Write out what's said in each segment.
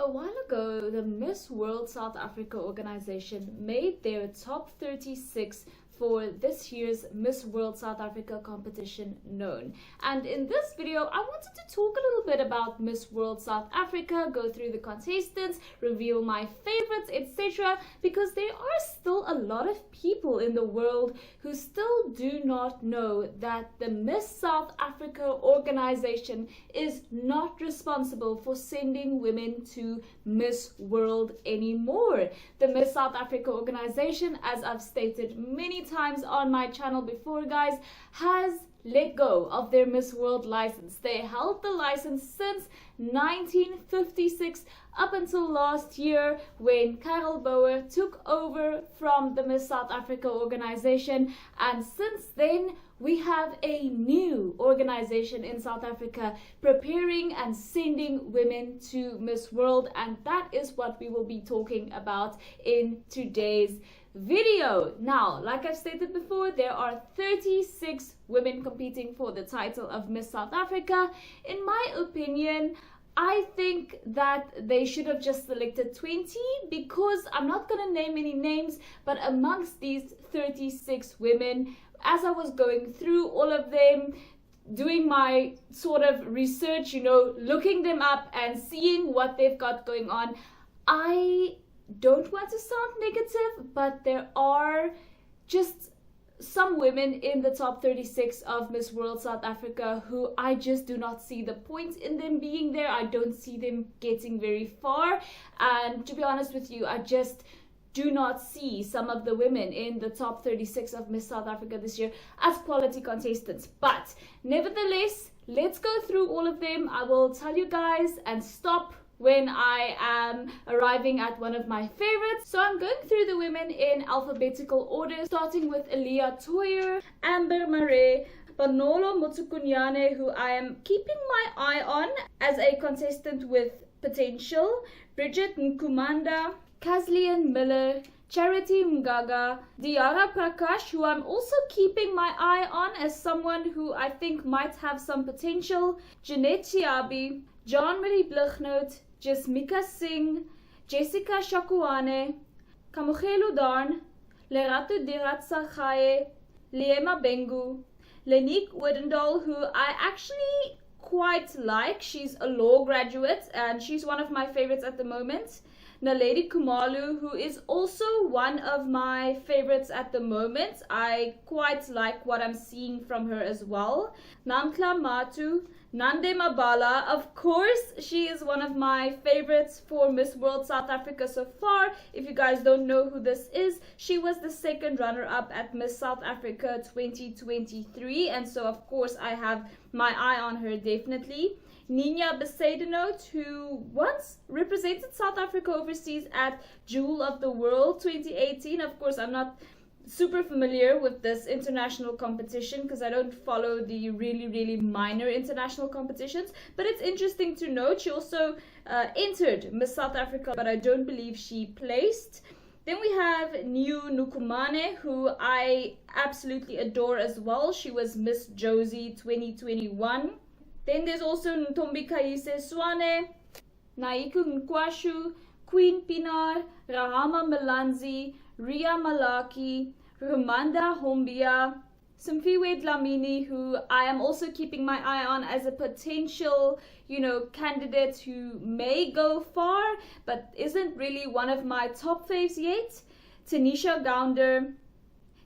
a while ago, the Miss World South Africa organization made their top 36 for this year's Miss World South Africa competition known. And in this video, I wanted to talk a little bit about Miss World South Africa, go through the contestants, reveal my favorites, etc. because there are still a lot of people in the world who still do not know that the Miss South Africa organization is not responsible for sending women to Miss World anymore. The Miss South Africa organization, as I've stated many times on my channel before, guys, has let go of their Miss World license. They held the license since 1956 up until last year when Karel Bouwer took over from the Miss South Africa organization, and since then we have a new organization in South Africa preparing and sending women to Miss World, and that is what we will be talking about in today's video. Now, like I've stated before, there are 36 women competing for the title of Miss South Africa. In my opinion, I think that they should have just selected 20 because I'm not going to name any names, but amongst these 36 women, as I was going through all of them, doing my sort of research, looking them up and seeing what they've got going on, I don't want to sound negative, but there are just some women in the top 36 of Miss World South Africa who I just do not see the point in them being there. I don't see them getting very far, and to be honest with you, I just do not see some of the women in the top 36 of Miss South Africa this year as quality contestants. But nevertheless, let's go through all of them. I will tell you guys and stop when I am arriving at one of my favorites. So I'm going through the women in alphabetical order, starting with Aliya Toyer, Amber Marais, Bonolo Matsukunyane, who I am keeping my eye on as a contestant with potential, Bridgette Nkumanda, Caslian Muller, Charity Mgaga, Diyara Prakash, who I'm also keeping my eye on as someone who I think might have some potential, Jeanet Seabi, Jean-Marie Blignaut, Jesmika Singh, Jessica Shakoane, Kamogelo Dearn, Lerato Diratsagae, Liyema Bhengu, Lynique Odendaal, who I actually quite like. She's a law graduate and she's one of my favorites at the moment. Naledi Khumalo, who is also one of my favorites at the moment. I quite like what I'm seeing from her as well. Namhla Matu, Nande Mabala, of course, she is one of my favorites for Miss World South Africa so far. If you guys don't know who this is, she was the second runner-up at Miss South Africa 2023, and so of course I have my eye on her definitely. Neena, Bezuidenhout, who once represented South Africa overseas at Jewel of the World 2018. Of course, I'm not super familiar with this international competition because I don't follow the really minor international competitions, but it's interesting to note she also entered Miss South Africa, but I don't believe she placed. Then we have Nyiko Nkwashu, who I absolutely adore as well. She was Miss Josie 2021. Then there's also Ntombikayise Zwane, Nyiko Nkwashu, Queen Pinar, Rahama Milanzi, Ria Malatji, Romanda Hombia, Simphiwe Dlamini, who I am also keeping my eye on as a potential, candidate who may go far, but isn't really one of my top faves yet. Tenisha Gounder,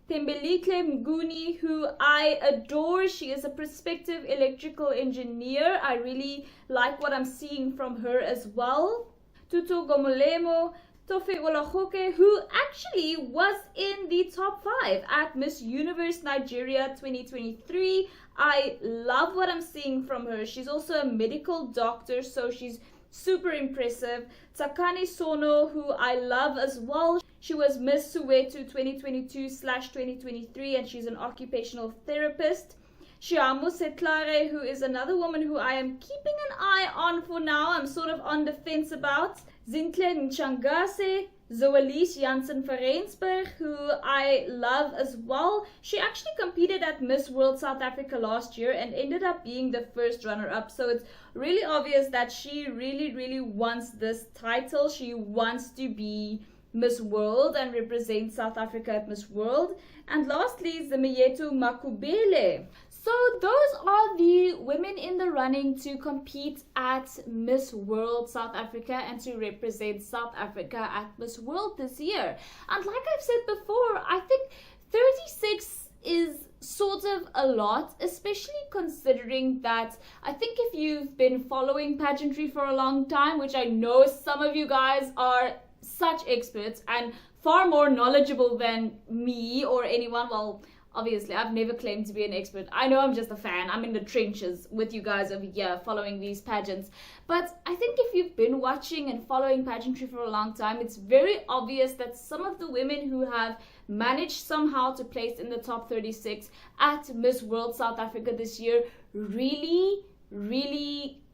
Thembelihle Mnguni, who I adore. She is a prospective electrical engineer. I really like what I'm seeing from her as well. Thuto Gomolemo, who actually was in the top 5 at Miss Universe Nigeria 2023. I love what I'm seeing from her. She's also a medical doctor, so she's super impressive. Tsakani Sono, who I love as well. She was Miss Soweto 2022/2023 and she's an occupational therapist. Shiamo Setlare, who is another woman who I am keeping an eye on for now. I'm sort of on the fence about. Zinhle Ntshangase, Zoëlise Jansen-Verensberg, who I love as well. She actually competed at Miss World South Africa last year and ended up being the first runner-up. So it's really obvious that she really wants this title. She wants to be Miss World and represent South Africa at Miss World. And lastly, Zimietu Makubele. So those are the women in the running to compete at Miss World South Africa and to represent South Africa at Miss World this year. And like I've said before, I think 36 is sort of a lot, especially considering that I think if you've been following pageantry for a long time, which I know some of you guys are such experts and far more knowledgeable than me or anyone, well, obviously, I've never claimed to be an expert. I know I'm just a fan. I'm in the trenches with you guys over here following these pageants. But I think if you've been watching and following pageantry for a long time, it's very obvious that some of the women who have managed somehow to place in the top 36 at Miss World South Africa this year really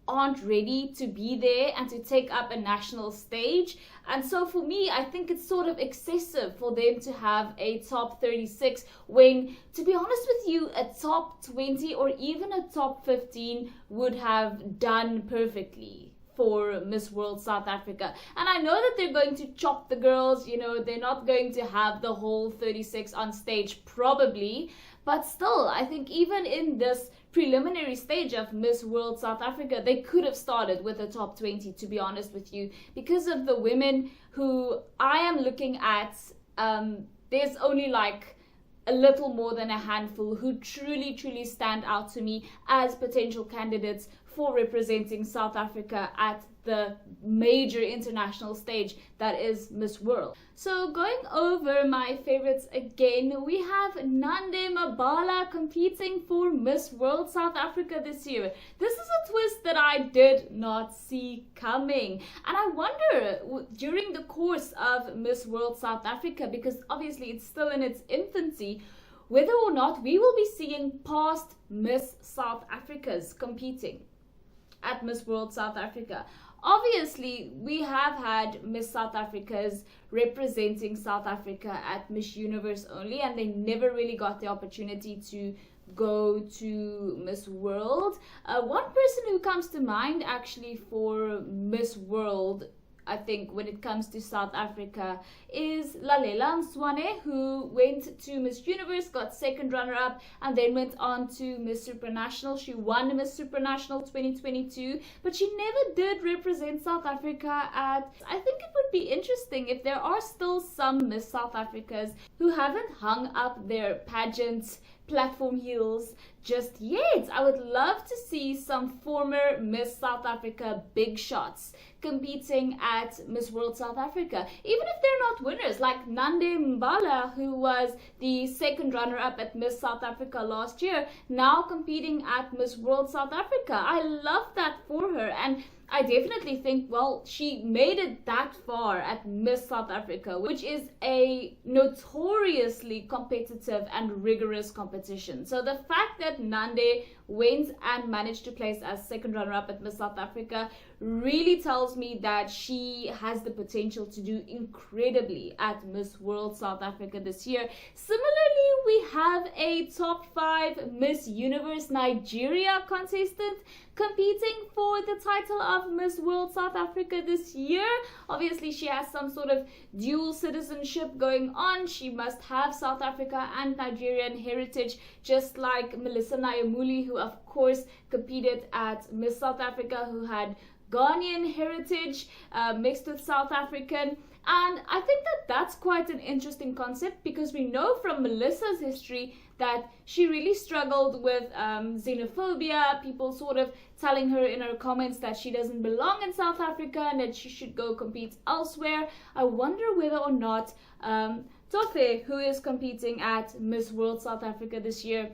aren't ready to be there and to take up a national stage. And so for me, I think it's sort of excessive for them to have a top 36 when, to be honest with you, a top 20 or even a top 15 would have done perfectly for Miss World South Africa. And I know that they're going to chop the girls, you know, they're not going to have the whole 36 on stage probably, but still, I think even in this preliminary stage of Miss World South Africa, they could have started with a top 20, to be honest with you, because of the women who I am looking at. There's only like a little more than a handful who truly stand out to me as potential candidates for representing South Africa at the major international stage that is Miss World. So going over my favorites again, we have Nande Mabala competing for Miss World South Africa this year. This is a twist that I did not see coming. And I wonder, during the course of Miss World South Africa, because obviously it's still in its infancy, whether or not we will be seeing past Miss South Africas competing at Miss World South Africa. Obviously, we have had Miss South Africas representing South Africa at Miss Universe only, and they never really got the opportunity to go to Miss World. One person who comes to mind actually for Miss World, I think, when it comes to South Africa, is Lalela Zwane, who went to Miss Universe, got second runner-up, and then went on to Miss Supranational. She won Miss Supranational 2022, but she never did represent South Africa at... I think it would be interesting if there are still some Miss South Africas who haven't hung up their pageant platform heels just yet. I would love to see some former Miss South Africa big shots competing at Miss World South Africa, even if they're not winners, like Nande Mbala, who was the second runner-up at Miss South Africa last year, now competing at Miss World South Africa. I love that for her, and I definitely think, well, she made it that far at Miss South Africa, which is a notoriously competitive and rigorous competition. So the fact that Nande went and managed to place as second runner-up at Miss South Africa really tells me that she has the potential to do incredibly at Miss World South Africa this year. Similarly, we have a top 5 Miss Universe Nigeria contestant competing for the title of Miss World South Africa this year. Obviously, she has some sort of dual citizenship going on. She must have South Africa and Nigerian heritage, just like Melissa Nyamuli, who of course competed at Miss South Africa, who had Ghanaian heritage mixed with South African. And I think that that's quite an interesting concept, because we know from Melissa's history that she really struggled with xenophobia, people sort of telling her in her comments that she doesn't belong in South Africa and that she should go compete elsewhere. I wonder whether or not Tofe, who is competing at Miss World South Africa this year,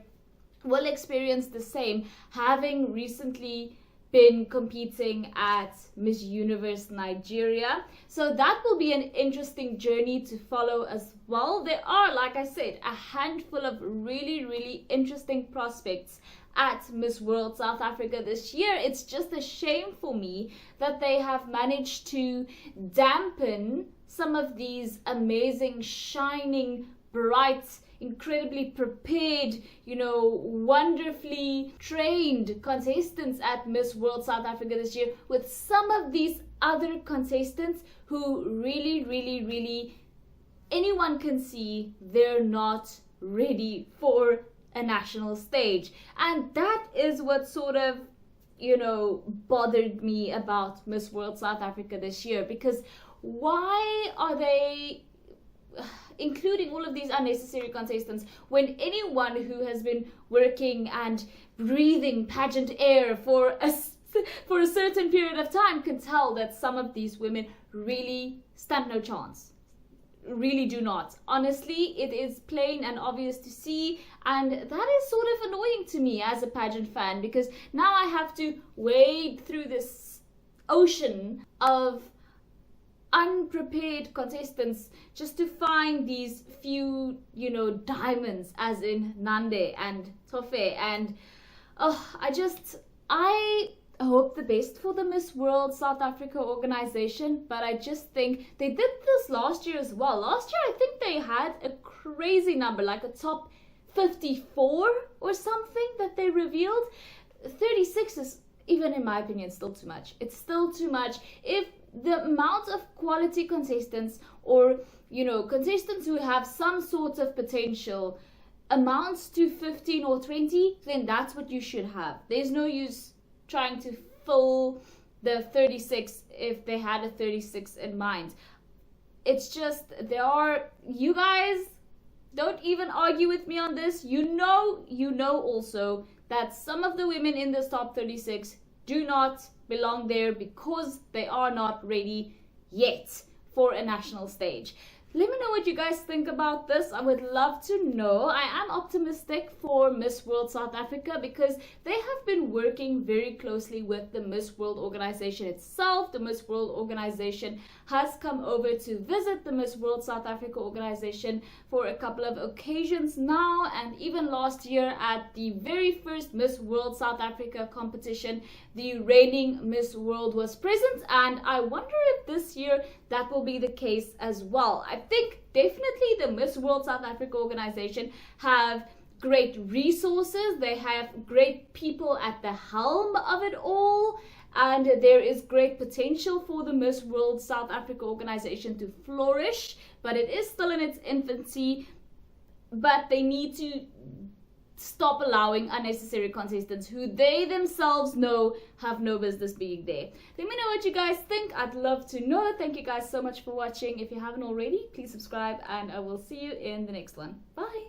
will experience the same, having recently been competing at Miss Universe Nigeria. So that will be an interesting journey to follow as well. There are, like I said, a handful of really, really interesting prospects at Miss World South Africa this year. It's just a shame for me that they have managed to dampen some of these amazing, shining, bright, incredibly prepared, wonderfully trained contestants at Miss World South Africa this year, with some of these other contestants who really, really, really, anyone can see they're not ready for a national stage. And that is what sort of, bothered me about Miss World South Africa this year, because why are they including all of these unnecessary contestants when anyone who has been working and breathing pageant air for a certain period of time can tell that some of these women really stand no chance? Really do not. Honestly, it is plain and obvious to see, and that is sort of annoying to me as a pageant fan, because now I have to wade through this ocean of unprepared contestants just to find these few, diamonds, as in Nande and Tofe. And I hope the best for the Miss World South Africa organization, but I just think they did this last year as well. Last year, I think they had a crazy number, like a top 54 or something that they revealed. 36 is, even in my opinion, still too much. It's still too much. If the amount of quality contestants, or contestants who have some sort of potential, amounts to 15 or 20, then that's what you should have. There's no use trying to fill the 36 if they had a 36 in mind. It's just, you guys don't even argue with me on this. You know also that some of the women in this top 36 do not belong there because they are not ready yet for a national stage. Let me know what you guys think about this. I would love to know. I am optimistic for Miss World South Africa because they have been working very closely with the Miss World organization itself. The Miss World organization has come over to visit the Miss World South Africa organization for a couple of occasions now, and even last year at the very first Miss World South Africa competition, the reigning Miss World was present, and I wonder if this year that will be the case as well. I think definitely the Miss World South Africa organization have great resources. They have great people at the helm of it all, and there is great potential for the Miss World South Africa organization to flourish, but it is still in its infancy. But they need to stop allowing unnecessary contestants who they themselves know have no business being there. Let me know what you guys think. I'd love to know. Thank you guys so much for watching. If you haven't already, please subscribe, and I will see you in the next one. Bye.